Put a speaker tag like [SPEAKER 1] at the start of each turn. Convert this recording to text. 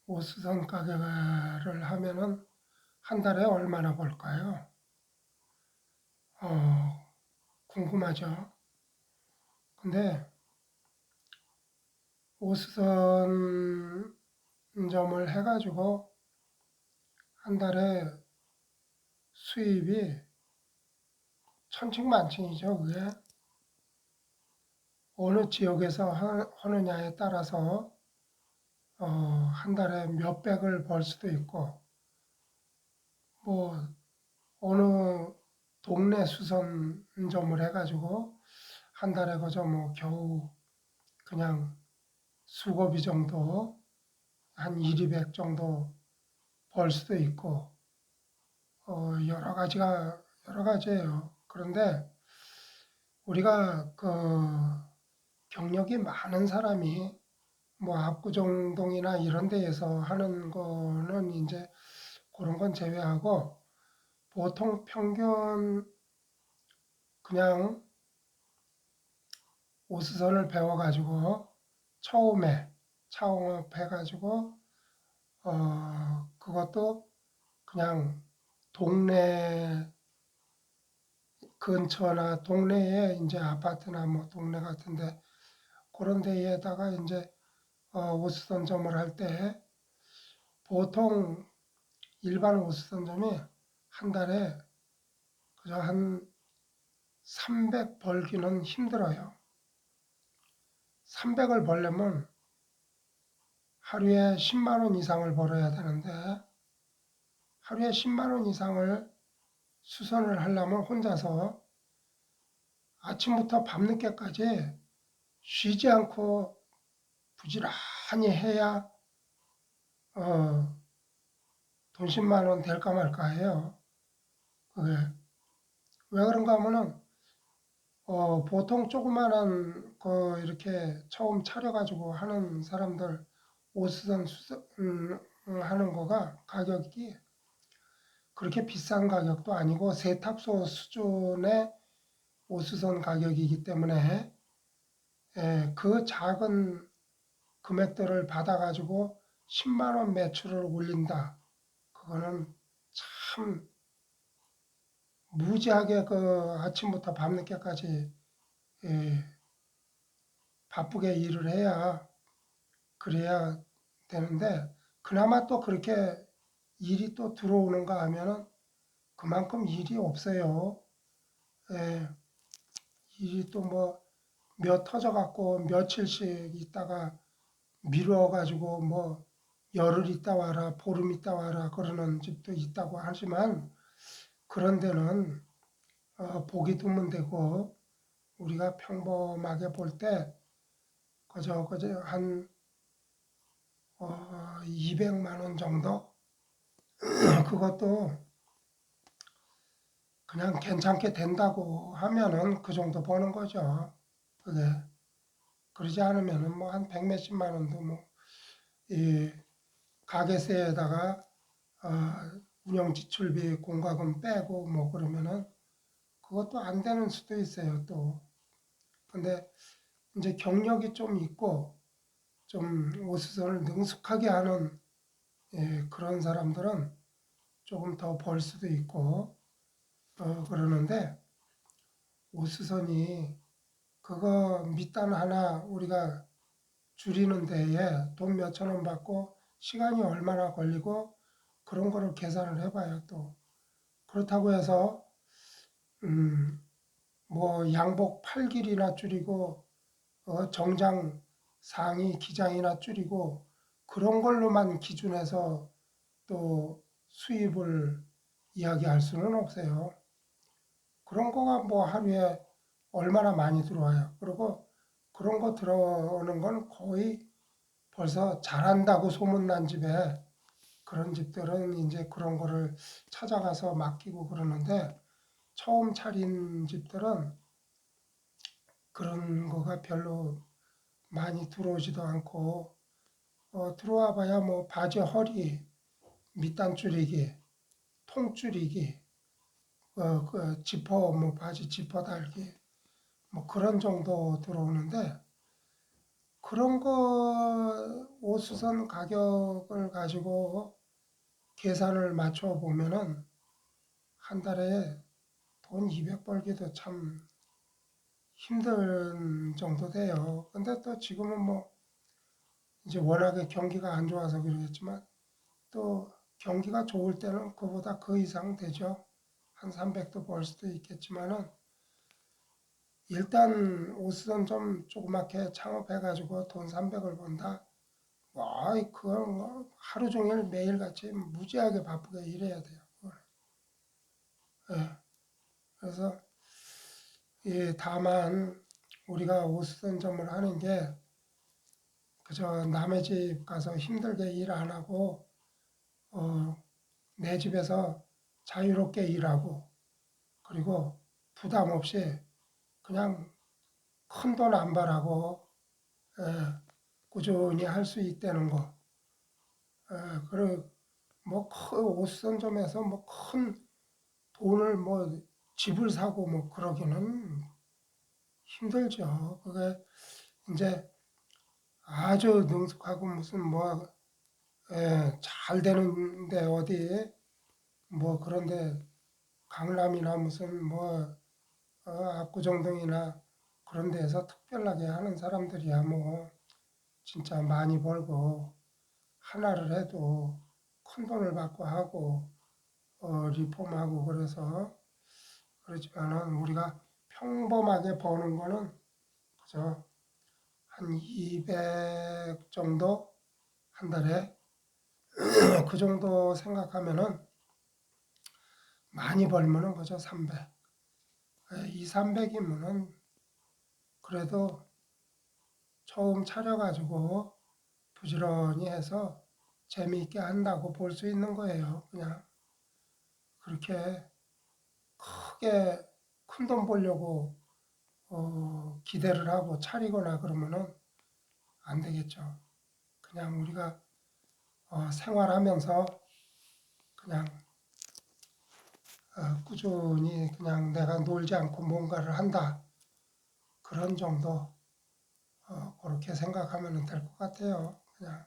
[SPEAKER 1] 옷수선 가게를 하면은 한 달에 얼마나 벌까요? 궁금하죠. 근데 옷수선점을 해가지고 한 달에 수입이 천칭만칭이죠. 그게 어느 지역에서 하느냐에 따라서 한 달에 몇백을 벌 수도 있고, 뭐 어느 동네 수선점을 해가지고 한 달에 그저 뭐 겨우 그냥 수고비 정도 한 1, 200 정도 벌 수도 있고 여러 가지예요. 그런데 우리가 그 경력이 많은 사람이 뭐 압구정동이나 이런 데에서 하는 거는 이제 그런 건 제외하고 보통 평균 그냥 오스선을 배워가지고 처음에 창업해가지고 그것도 그냥 동네 근처나 동네에 이제 아파트나 뭐 동네 같은데 그런 데에다가 이제 옷수선점을 할 때 보통 일반 옷수선점이 한 달에 그저 한 300 벌기는 힘들어요. 300을 벌려면 하루에 10만 원 이상을 벌어야 되는데 하루에 10만 원 이상을 수선을 하려면 혼자서 아침부터 밤늦게까지 쉬지 않고 부지런히 해야 어, 돈 10만 원 될까 말까 해요. 그게 왜 그런가 하면은 보통 조그만한 거 이렇게 처음 차려가지고 하는 사람들 옷수선 하는 거가 가격이 그렇게 비싼 가격도 아니고 세탁소 수준의 옷수선 가격이기 때문에 그 작은 금액들을 받아가지고 10만 원 매출을 올린다. 그거는 참 무지하게 그 아침부터 밤늦게까지 예, 바쁘게 일을 해야 그래야 되는데 그나마 또 그렇게 일이 또 들어오는가 하면은 그만큼 일이 없어요. 예, 일이 또 뭐 몇 터져 갖고 며칠씩 있다가 미뤄가지고 뭐 열흘 있다 와라 보름 있다 와라 그러는 집도 있다고 하지만 그런 데는 보기 드문데고 우리가 평범하게 볼 때 그저 한 200만 원 정도 그것도 그냥 괜찮게 된다고 하면은 그 정도 버는 거죠. 그게 그러지 않으면은 뭐 한 백 몇십만 원도 뭐 이 가게세에다가 어, 운영 지출비 공과금 빼고 뭐 그러면은 그것도 안 되는 수도 있어요 또. 근데 이제 경력이 좀 있고 좀 옷수선을 능숙하게 하는 그런 사람들은 조금 더 벌 수도 있고 그러는데 옷수선이 그거 밑단 하나 우리가 줄이는 데에 돈 몇천 원 받고 시간이 얼마나 걸리고 그런 거를 계산을 해봐요 또. 그렇다고 해서 음, 뭐 양복 팔 길이나 줄이고 정장 상의 기장이나 줄이고 그런 걸로만 기준해서 또 수입을 이야기할 수는 없어요. 그런 거가 뭐 하루에 얼마나 많이 들어와요. 그리고 그런 거 들어오는 건 거의 벌써 잘한다고 소문난 집에 그런 집들은 이제 그런 거를 찾아가서 맡기고 그러는데 처음 차린 집들은 그런 거가 별로 많이 들어오지도 않고 들어와 봐야 뭐 바지 허리, 밑단 줄이기, 통 줄이기, 그 지퍼 뭐 바지 지퍼 달기 뭐 그런 정도 들어오는데 그런 거 오수선 가격을 가지고 계산을 맞춰 보면은 한 달에 돈 200 벌기도 참 힘든 정도 돼요. 근데 또 지금은 뭐 이제 워낙에 경기가 안 좋아서 그러겠지만 또 경기가 좋을 때는 그보다 그 이상 되죠. 한 300도 벌 수도 있겠지만은 일단 옷은 좀 조그맣게 창업해가지고 돈 300을 번다. 와, 그건 뭐 하루 종일 매일같이 무지하게 바쁘게 일해야 돼요. 예. 그래서 다만 우리가 옷선점을 하는 게 그저 남의 집 가서 힘들게 일 안 하고 내 집에서 자유롭게 일하고 그리고 부담 없이 그냥 큰 돈 안 바라고 예, 꾸준히 할 수 있다는 거. 그리고 뭐 큰 옷선점에서 뭐 큰 돈을 뭐 집을 사고 뭐 그러기는 힘들죠. 그게 이제 아주 능숙하고 무슨 뭐 잘 되는데 어디 뭐 그런데 강남이나 무슨 뭐 압구정동이나 그런 데서 특별하게 하는 사람들이야 뭐 진짜 많이 벌고 하나를 해도 큰 돈을 받고 하고 리폼하고 그래서 그렇지만은 우리가 평범하게 버는 거는 그저 한 200 정도 한 달에 그 정도 생각하면은 많이 벌면은 그저 300. 2, 300이면은 그래도 처음 차려가지고 부지런히 해서 재미있게 한다고 볼 수 있는 거예요. 그냥 그렇게 크게 큰 돈 벌려고 기대를 하고 차리거나 그러면은 안 되겠죠. 그냥 우리가 생활하면서 그냥 꾸준히 그냥 내가 놀지 않고 뭔가를 한다. 그런 정도 그렇게 생각하면 될 것 같아요. 그냥